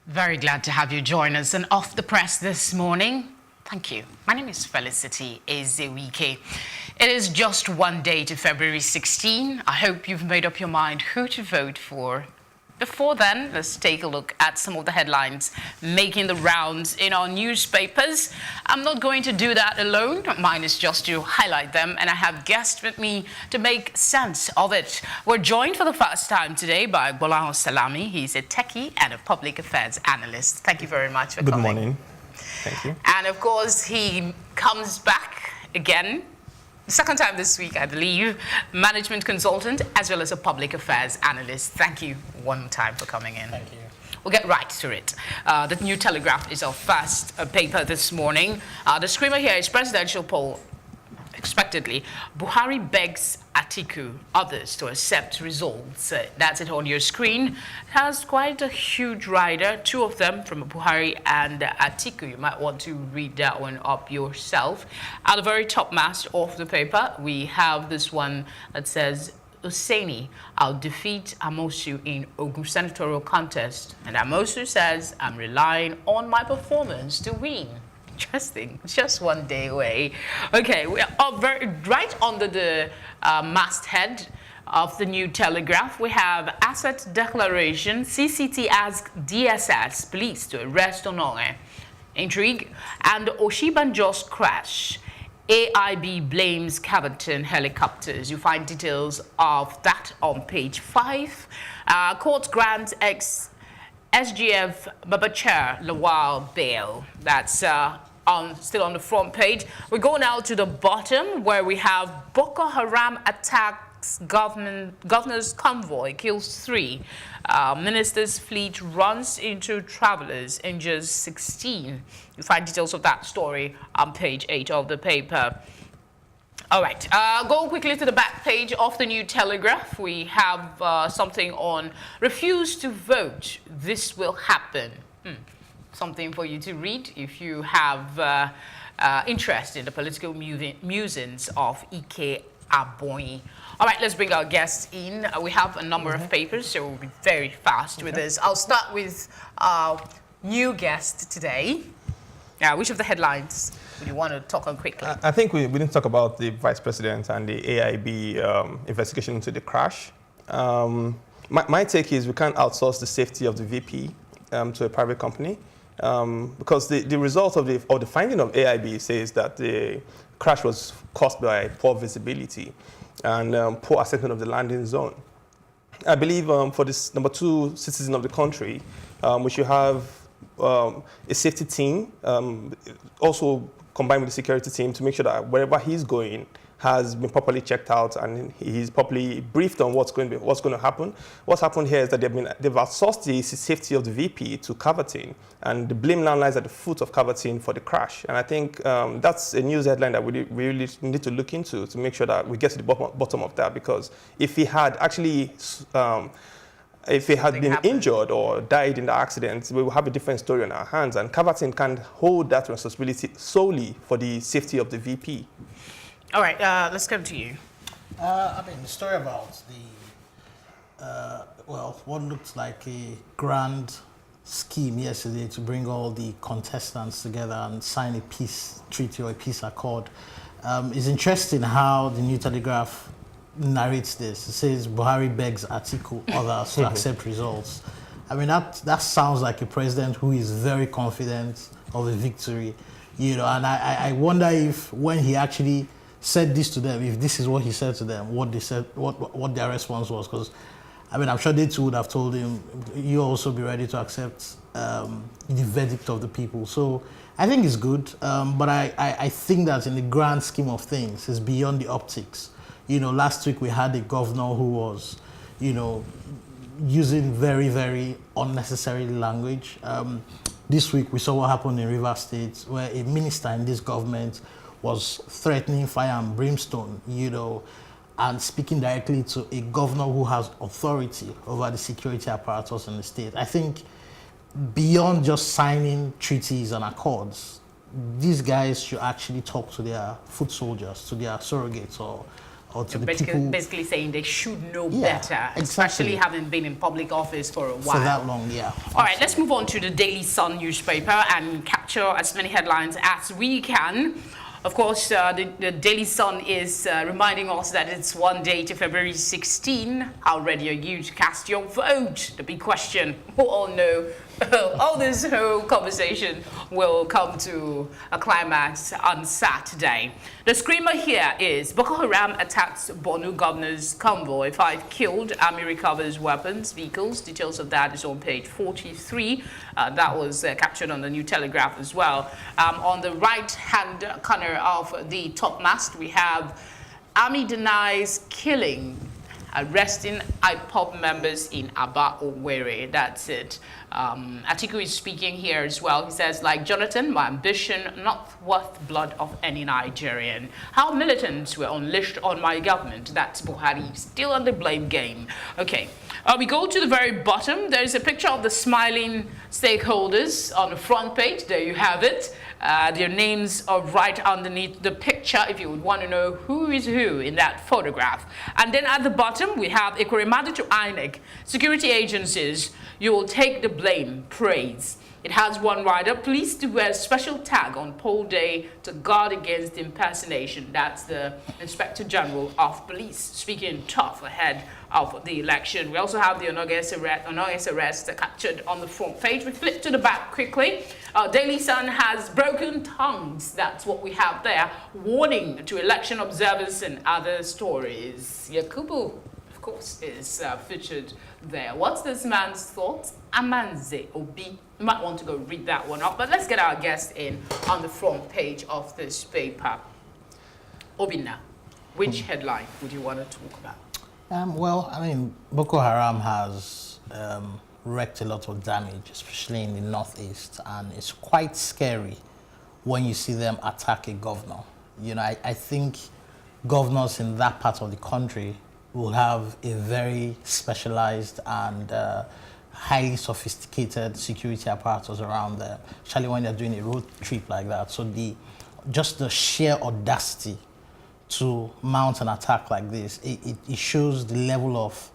Very glad to have you join us and Off the Press this morning. Thank you. My name is Felicity Ezewuike. It is just one day to February 16. I hope you've made up your mind who to vote for. Before then, let's take a look at some of the headlines making the rounds in our newspapers. I'm not going to do that alone. Mine is just to highlight them, and I have guests with me to make sense of it. We're joined for the first time today by Gbolahun Salami. He's a techie and a public affairs analyst. Thank you very much for coming. Good morning. Thank you. And of course, he comes back again. Second time this week, I believe, management consultant as well as a public affairs analyst. Thank you one more time for coming in. Thank you. We'll get right to it. The New Telegraph is our first paper this morning. The screamer here is presidential poll. Expectedly, Buhari begs Atiku, others to accept results. That's it on your screen. It has quite a huge rider, two of them from Buhari and Atiku. You might want to read that one up yourself. At the very top mast of the paper, we have this one that says, Hussaini, I'll defeat Amosu in Ogun senatorial contest. And Amosu says, I'm relying on my performance to win. Interesting. It's just one day away. Okay, we are right under the masthead of the New Telegraph. We have asset declaration. CCT asks DSS police to arrest Onore. Intrigue. And Oshibanjo's crash. AIB blames Caverton helicopters. You find details of that on page 5. Court grants SGF Babachar Lawal bail. That's still on the front page. We go now to the bottom where we have Boko Haram attacks governor's convoy, kills 3. Minister's fleet runs into travelers, injures 16. You find details of that story on page 8 of the paper. All right, go quickly to the back page of the New Telegraph. We have something on refuse to vote. This will happen. Something for you to read if you have interest in the political musings of Ike Aboyi. All right, let's bring our guests in. We have a number of papers, so we'll be very fast with this. I'll start with our new guest today. Which of the headlines would you want to talk on quickly? I think we didn't talk about the vice president and the AIB investigation into the crash. My take is we can't outsource the safety of the VP to a private company because the result of the finding of AIB says that the crash was caused by poor visibility and poor assessment of the landing zone. I believe for this number 2 citizen of the country, we should have a safety team, also combined with the security team, to make sure that wherever he's going has been properly checked out and he's properly briefed on what's going to happen. What's happened here is that they've outsourced the safety of the VP to Caverton, and the blame now lies at the foot of Caverton for the crash. And I think that's a news headline that we really need to look into to make sure that we get to the bottom of that, because if he had actually if he had been injured or died in the accident, we will have a different story on our hands, and Caverton can't hold that responsibility solely for the safety of the VP. All right, let's come to you. I mean, the story about the, what looked like a grand scheme yesterday to bring all the contestants together and sign a peace treaty or a peace accord is interesting how the New Telegraph narrates this. It says Buhari begs Atiku others to accept results. I mean, that sounds like a president who is very confident of a victory, you know, and I wonder if when he actually said this to them, if this is what he said to them, what they said, what their response was. Because, I mean, I'm sure they too would have told him, you also be ready to accept the verdict of the people. So I think it's good, but I think that in the grand scheme of things, it's beyond the optics. You know, last week we had a governor who was, you know, using very, very unnecessary language. This week we saw what happened in Rivers State, where a minister in this government was threatening fire and brimstone, you know. and speaking directly to a governor who has authority over the security apparatus in the state. I think beyond just signing treaties and accords, these guys should actually talk to their foot soldiers, to their surrogates, or to the people. Basically saying they should know Yeah, better, exactly. especially having been in public office for a while. For that long, yeah. All right, let's move on to the Daily Sun newspaper and capture as many headlines as we can. Of course, the Daily Sun is reminding us that it's one day to February 16. How ready are you to cast your vote? The big question. We all know all this whole conversation will come to a climax on Saturday. The screamer here is Boko Haram attacks Borno governor's convoy. 5 killed. Army recovers weapons, vehicles. Details of that is on page 43. That was captured on the New Telegraph as well. On the right-hand corner of the top mast, we have Army denies killing, arresting IPOB members in Aba Owerri. That's it. Atiku is speaking here as well. He says, like Jonathan, my ambition not worth blood of any Nigerian. How militants were unleashed on my government. That's Buhari, still on the blame game. Okay, we go to the very bottom. There's a picture of the smiling stakeholders on the front page. There you have it. Their names are right underneath the picture if you would want to know who is who in that photograph. And then at the bottom, we have a reminded to INEC, security agencies, you will take the blame, praise. It has one rider, please to wear a special tag on poll day to guard against impersonation. That's the Inspector General of Police speaking tough ahead of the election. We also have the Onoge's arrest captured on the front page. We flip to the back quickly. Daily Sun has broken tongues. That's what we have there. Warning to election observers and other stories. Yakubu, of course, is featured there. What's this man's thoughts? Amanze Obi. You might want to go read that one up, but let's get our guest in on the front page of this paper. Obinna, which headline would you want to talk about? Well, I mean, Boko Haram has wreaked a lot of damage, especially in the northeast, and it's quite scary when you see them attack a governor. You know, I think governors in that part of the country will have a very specialized and highly sophisticated security apparatus around them, especially when they're doing a road trip like that. So just the sheer audacity to mount an attack like this, it shows the level of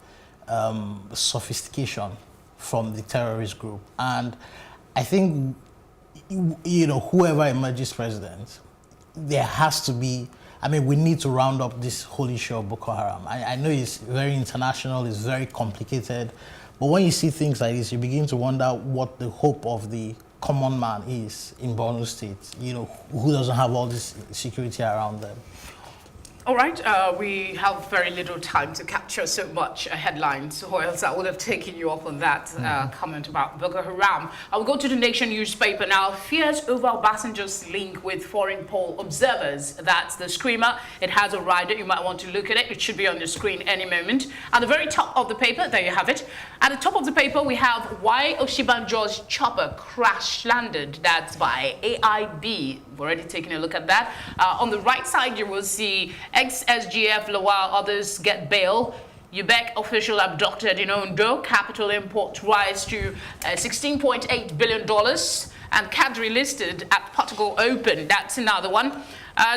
sophistication from the terrorist group. And I think, you know, whoever emerges president, there has to be, I mean, we need to round up this whole issue of Boko Haram. I know it's very international, it's very complicated, but when you see things like this, you begin to wonder what the hope of the common man is in Borno State, you know, who doesn't have all this security around them. All right, we have very little time to capture so much headlines, or else I would have taken you up on that comment about Boko Haram. I will go to the Nation newspaper now. Fears over Obasanjo's link with foreign poll observers. That's the screamer. It has a rider. You might want to look at it. It should be on your screen any moment. At the very top of the paper, there you have it. At the top of the paper, we have why Oshibanjo's chopper crash landed. That's by AIB. We've already taken a look at that. On the right side, you will see ex-SGF Lawal, others get bail. UBEC official abducted in Ondo. Capital import rise to $16.8 billion. And Kadri listed at Portugal Open. That's another one.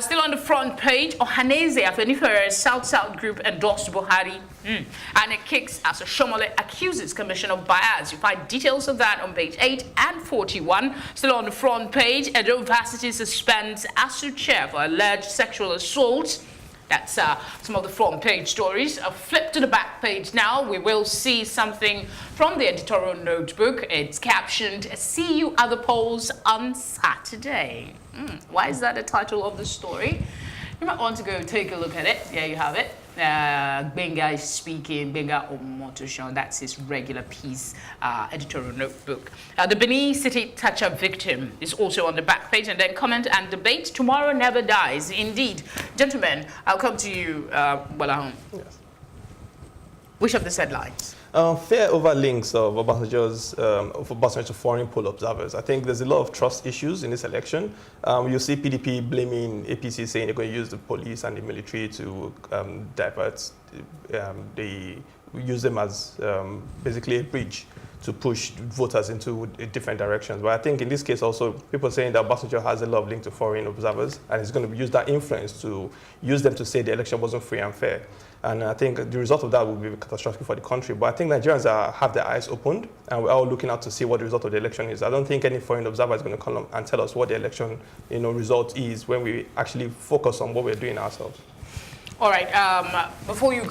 Still on the front page, Ohaneze Afenifere South-South group endorsed Buhari. And it kicks as Shomole accuses Commission of Bias. You find details of that on page 8 and 41. Still on the front page, Edo University suspends ASU chair for alleged sexual assault. That's some of the front page stories. Flip to the back page now. We will see something from the editorial notebook. It's captioned, "See you at the polls on Saturday." Why is that the title of the story? You might want to go take a look at it. There you have it. Benga is speaking, Benga Omotoshan, that's his regular piece, editorial notebook. The Benin City touch-up victim is also on the back page, and then comment and debate. Tomorrow never dies. Indeed. Gentlemen, I'll come to you, Gbolahun. Yes. Which of the headlines? Fear over links of Obasanjo to foreign poll observers. I think there's a lot of trust issues in this election. You see PDP blaming APC, saying they're going to use the police and the military to divert, use them as basically a bridge to push voters into different directions. But I think in this case also, people are saying that Obasanjo has a lot of link to foreign observers, and he's going to use that influence to use them to say the election wasn't free and fair. And I think the result of that will be catastrophic for the country. But I think Nigerians have their eyes opened, and we're all looking out to see what the result of the election is. I don't think any foreign observer is going to come and tell us what the election result is when we actually focus on what we're doing ourselves. All right,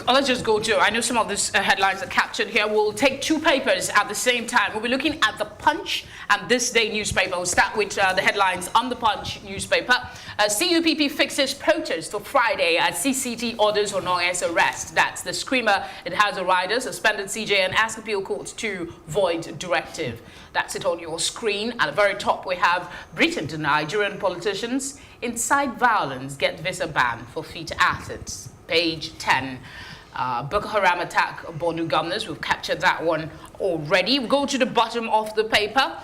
let's just go to, I know some of these headlines are captured here. We'll take two papers at the same time. We'll be looking at the Punch and This Day newspaper. We'll start with the headlines on the Punch newspaper. CUPP fixes protest for Friday as CCT orders Onoye's arrest. That's the screamer. It has a rider, suspended CJ and asked appeal court to void directive. That's it on your screen. At the very top, we have Britain to Nigerian politicians incite violence, get visa ban for fit assets. Page 10. Boko Haram attack Borno governors. We've captured that one already. We go to the bottom of the paper.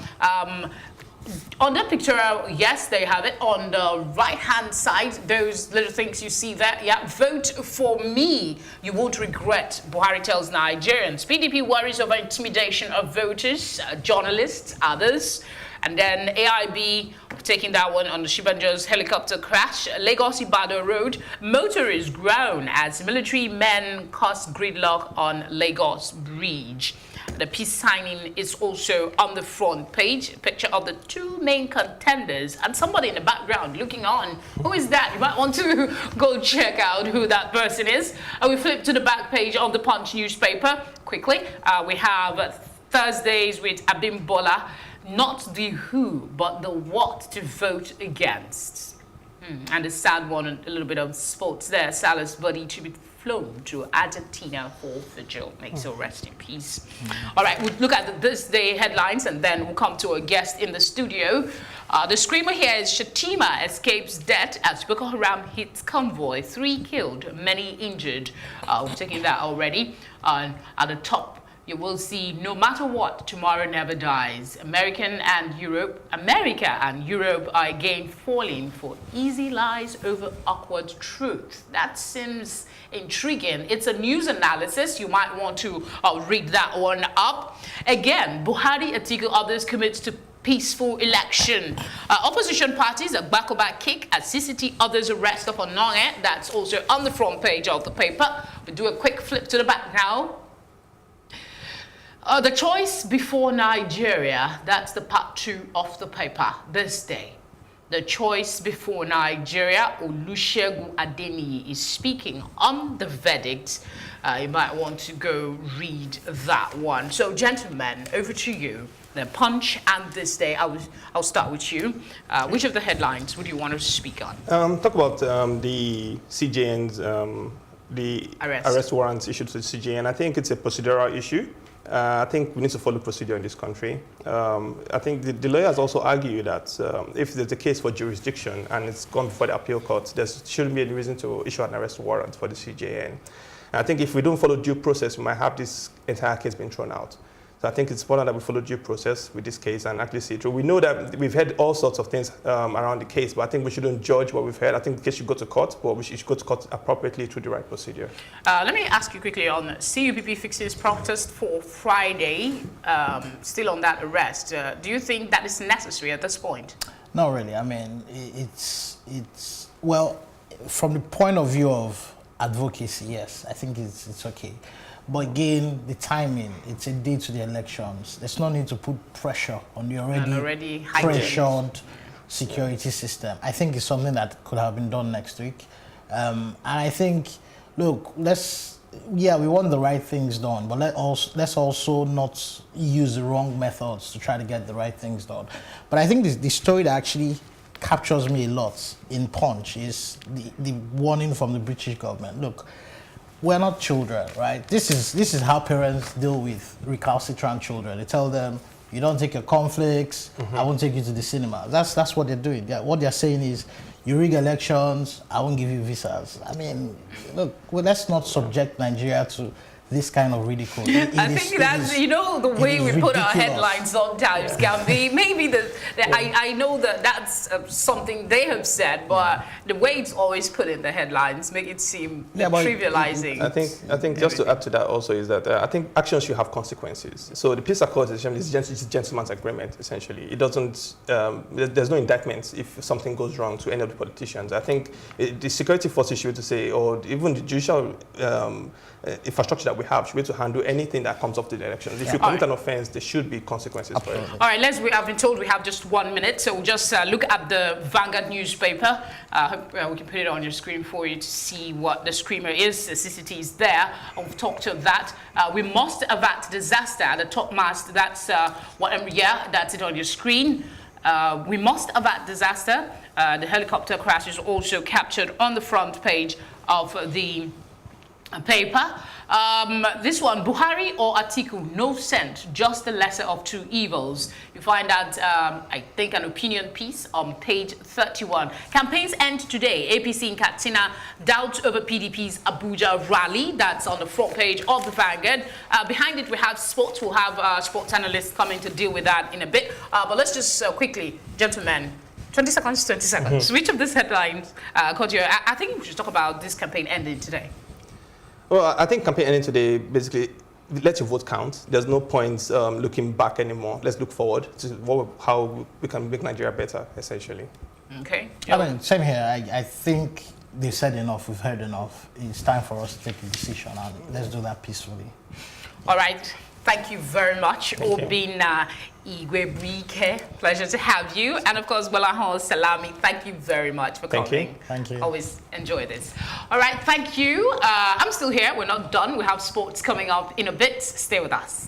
On the picture, yes, they have it. On the right-hand side, those little things you see there, yeah, vote for me. You won't regret, Buhari tells Nigerians. PDP worries over intimidation of voters, journalists, others. And then AIB taking that one on the Shibanjo's helicopter crash. Lagos-Ibadan Road, motorists groan as military men cause gridlock on Lagos Bridge. The peace signing is also on the front page. A picture of the two main contenders and somebody in the background looking on. Who is that? You might want to go check out who that person is. We flip to the back page of the Punch newspaper quickly. We have Thursdays with Abimbola. Not the who, but the what to vote against. And a sad one, a little bit of sports there. Salah's body to be flown to Argentina for vigil. May so rest in peace. All right, we'll look at This Day headlines and then we'll come to a guest in the studio. The screamer here is Shatima escapes death as Boko Haram hits convoy. 3 killed, many injured. We're taking that already. At the top, you will see no matter what, tomorrow never dies. America and Europe are again falling for easy lies over awkward truth. That seems intriguing. It's a news analysis. You might want to read that one up. Again, Buhari, Atiku, others commit to peaceful election. Opposition parties a back-to-back kick at CCT, others arrest of Onoye. That's also on the front page of the paper. We'll do a quick flip to the back now. The choice before Nigeria, that's the part 2 of the paper this day. The choice before Nigeria, Olusegun Adeniyi is speaking on the verdict. You might want to go read that one. So, gentlemen, over to you. The Punch and This Day. I'll start with you. Which of the headlines would you want to speak on? Talk about the CJN's, the arrest warrants issued to the CJN. I think it's a procedural issue. I think we need to follow procedure in this country. I think the lawyers also argue that if there's a case for jurisdiction and it's gone before the appeal court, there shouldn't be any reason to issue an arrest warrant for the CJN. And I think if we don't follow due process, we might have this entire case being thrown out. So I think it's important that we follow due process with this case and actually see it through. We know that we've heard all sorts of things around the case, but I think we shouldn't judge what we've heard. I think the case should go to court, but we should go to court appropriately through the right procedure. Let me ask you quickly on CUPP fixes protest for Friday, still on that arrest. Do you think that is necessary at this point? Not really. I mean, well, from the point of view of advocacy, yes, I think it's okay. But again, the timing, it's a day to the elections. There's no need to put pressure on the already pressured security system. I think it's something that could have been done next week. And I think, look, we want the right things done, but let's also not use the wrong methods to try to get the right things done. But I think the story that actually captures me a lot in Punch is the warning from the British government. Look, we're not children, right? This is how parents deal with recalcitrant children. They tell them, you don't take your conflicts, I won't take you to the cinema. That's what they're doing. What they're saying is, you rig elections, I won't give you visas. I mean, look, let's not subject Nigeria to this kind of ridicule. I think that's, you know, the way we put our headlines sometimes can be, maybe I know that's something they have said, but the way it's always put in the headlines make it seem trivializing. I think just to add to that also is that I think actions should have consequences. So the peace accord is a gentleman's agreement, essentially. It doesn't, there's no indictment if something goes wrong to any of the politicians. I think the security forces should be to say, or even the judicial infrastructure that we have should be to handle anything that comes up to the elections. If you commit an offense, there should be consequences for it. All right, we have been told we have just 1 minute, so we'll just look at the Vanguard newspaper. We can put it on your screen for you to see what the screamer is. The CCT is there. We've talked to that. We must avert disaster at the top mast. That's that's it on your screen. We must avert disaster. The helicopter crash is also captured on the front page of the paper. This one, Buhari or Atiku, no scent, just the lesser of two evils. You find that, I think, an opinion piece on page 31. Campaigns end today. APC in Katsina, doubt over PDP's Abuja rally. That's on the front page of the Vanguard. Behind it, we have sports. We'll have sports analysts coming to deal with that in a bit. But let's just quickly, gentlemen, 20 seconds, 20 seconds. Which of these headlines caught you? I think we should talk about this campaign ending today. Well, I think campaign ending today, basically, let your vote count. There's no point looking back anymore. Let's look forward to how we can make Nigeria better, essentially. Okay. I mean, same here. I think they've said enough. We've heard enough. It's time for us to take a decision, and let's do that peacefully. All right. Thank you very much, Obinna, Igbewuike. Pleasure to have you. And of course, Gbolahun, Salami, thank you very much for coming. Thank you. Always enjoy this. All right, thank you. I'm still here. We're not done. We have sports coming up in a bit. Stay with us.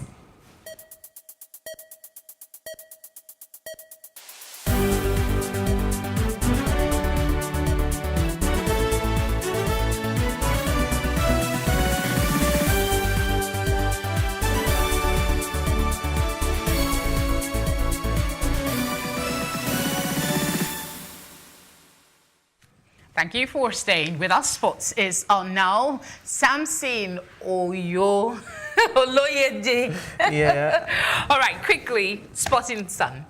Thank you for staying with us. Sports is on now. Samson Oyo Oloyede. Yeah. All right, quickly, Sporting Sun.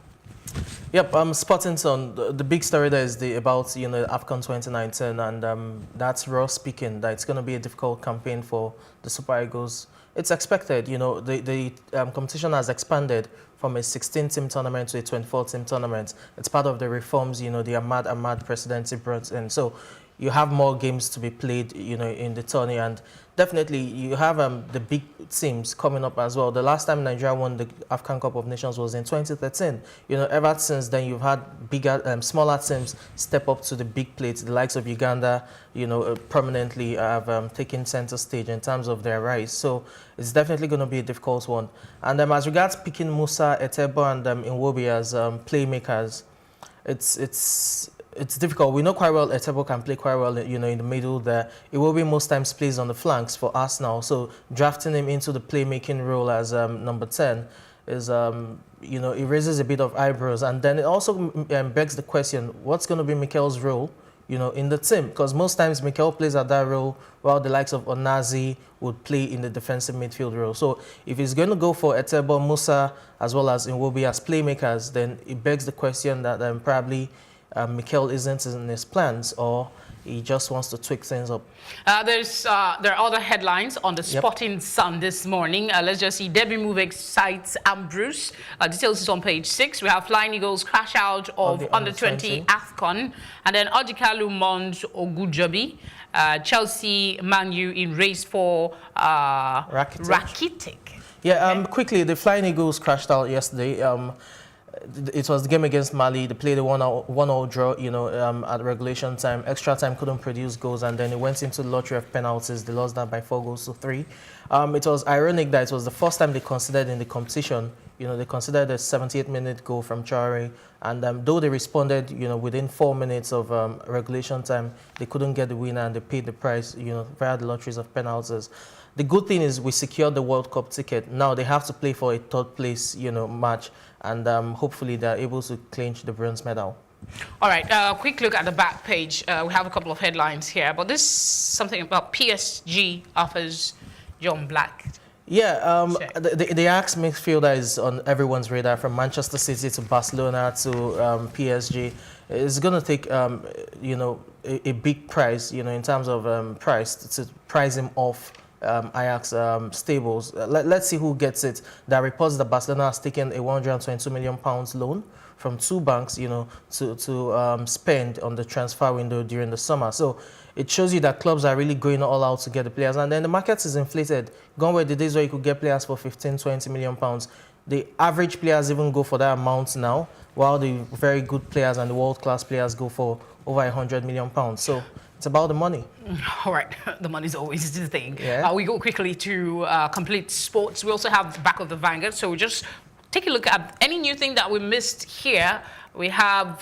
Yep, Sporting Sun. The big story there is about AFCON 2019, and that's raw speaking that it's going to be a difficult campaign for the Super Eagles. It's expected. The competition has expanded from a 16-team tournament to a 24-team tournament. It's part of the reforms, the Ahmad presidency brought in. So you have more games to be played, in the tourney, and definitely you have the big teams coming up as well. The last time Nigeria won the African Cup of Nations was in 2013. Ever since then you've had bigger, smaller teams step up to the big plates. The likes of Uganda, prominently have taken center stage in terms of their rise. So it's definitely going to be a difficult one. And as regards picking Musa, Etebo, and Iwobi as playmakers, it's difficult. We know quite well Etebo can play quite well, in the middle there. Iwobi most times plays on the flanks for Arsenal. So drafting him into the playmaking role as number 10 is, it raises a bit of eyebrows. And then it also begs the question, what's going to be Mikel's role, in the team? Because most times Mikel plays at that role while the likes of Onazi would play in the defensive midfield role. So if he's going to go for Etebo, Musa, as well as Iwobi as playmakers, then it begs the question that probably Mikel isn't in his plans, or he just wants to tweak things up. There are other headlines on the Sporting Sun this morning. Let's just see. Debbie Move excites Ambrose. Details is on page 6. We have Flying Eagles crash out of under-20 AFCON. And then Odikalu Mons Ogujobi. Chelsea Man U in race for Rakitic. Yeah, quickly, the Flying Eagles crashed out yesterday. It was the game against Mali. They played a 1-0 draw, at regulation time. Extra time couldn't produce goals, and then it went into the lottery of penalties. They lost that by 4-3. It was ironic that it was the first time they considered in the competition. They considered a 78-minute goal from Traore, and though they responded, within 4 minutes of regulation time, they couldn't get the winner, and they paid the price, via the lotteries of penalties. The good thing is we secured the World Cup ticket. Now they have to play for a third place, match, and hopefully they're able to clinch the bronze medal. All right, quick look at the back page. We have a couple of headlines here, but this is something about PSG offers John Black. Yeah, Check. the Ajax midfielder is on everyone's radar, from Manchester City to Barcelona to PSG. It's going to take, you know, a big price, you know, in terms of price, to price him off Ajax stables. Let's see who gets it. There are reports that Barcelona has taken a £122 million loan from two banks, you know, to spend on the transfer window during the summer. So it shows you that clubs are really going all out to get the players. And then the market is inflated. Gone were the days where you could get players for 15, 20 million pounds. The average players even go for that amount now, while the very good players and the world-class players go for over 100 million pounds. So it's about the money. All right, the money's always the thing. Yeah. We go quickly to complete sports. We also have the back of the Vanguard, so we'll just take a look at any new thing that we missed here. We have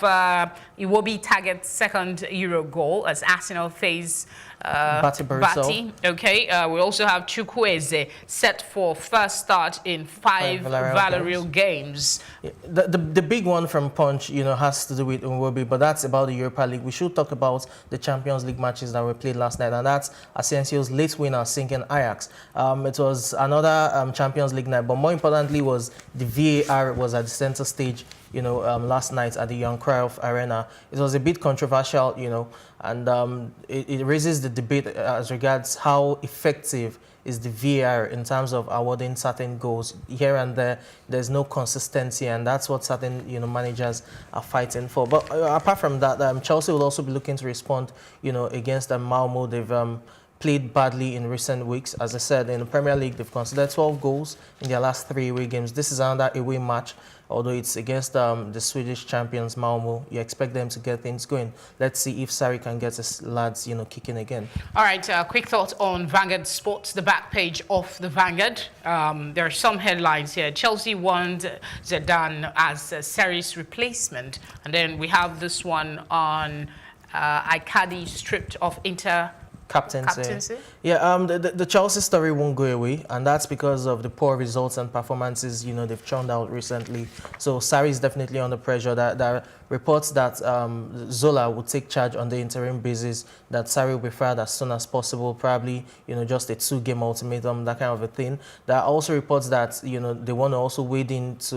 Iwobi targets second Euro goal as Arsenal face Bati. Okay, we also have Chukwueze set for first start in five Villarreal games. Yeah, the big one from Punch, you know, has to do with Iwobi, but that's about the Europa League. We should talk about the Champions League matches that were played last night, and that's Asensio's late winner sinking Ajax. It was another Champions League night, but more importantly was the VAR was at the center stage, you know, last night at the Johan Cruyff Arena. It was a bit controversial, you know, and it raises the debate as regards how effective is the VAR in terms of awarding certain goals. Here and there, there's no consistency, and that's what certain, you know, managers are fighting for. But apart from that, Chelsea will also be looking to respond, you know, against Malmo. They've played badly in recent weeks. As I said, in the Premier League, they've conceded 12 goals in their last 3 away games. This is another away match, although it's against the Swedish champions Malmo. You expect them to get things going. Let's see if Sarri can get his lads, you know, kicking again. All right, quick thought on Vanguard Sports, the back page of the Vanguard. There are some headlines here. Chelsea warned Zidane as Sarri's replacement. And then we have this one on Icardi stripped of Inter captaincy. Yeah, the Chelsea story won't go away, and that's because of the poor results and performances, you know, they've churned out recently. So Sarri is definitely under pressure. There are reports that Zola will take charge on the interim basis, that Sarri will be fired as soon as possible, probably, you know, just a 2-game ultimatum, that kind of a thing. There are also reports that, you know, they want to also wade into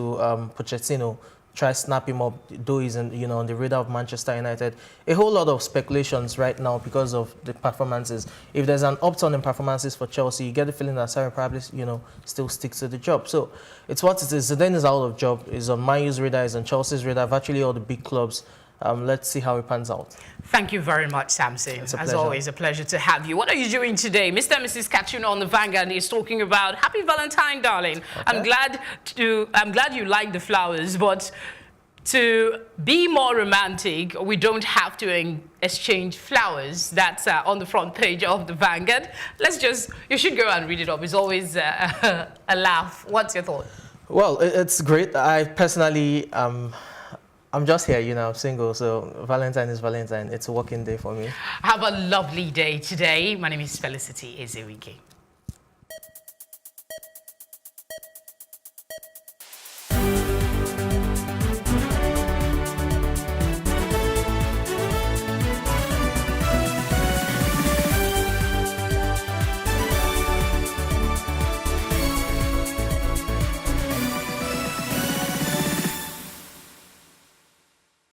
Pochettino, try snap him up, though he's in, you know, on the radar of Manchester United. A whole lot of speculations right now because of the performances. If there's an upturn in performances for Chelsea, you get the feeling that Sarri probably, you know, still sticks to the job. So it's what it is. Zidane is out of job. Is on Man U's radar, is on Chelsea's radar, virtually all the big clubs. Let's see how it pans out. Thank you very much, Samson. It's a As pleasure. always, a pleasure to have you. What are you doing today? Mr. and Mrs. Katuna on the Vanguard is talking about Happy Valentine, darling. Okay. I'm glad you like the flowers, but to be more romantic, we don't have to exchange flowers. That's on the front page of the Vanguard. You should go and read it up. It's always a laugh. What's your thought? Well, it's great. I personally, I'm just here, you know, I'm single, so Valentine is Valentine. It's a working day for me. Have a lovely day today. My name is Felicity Ezewuike.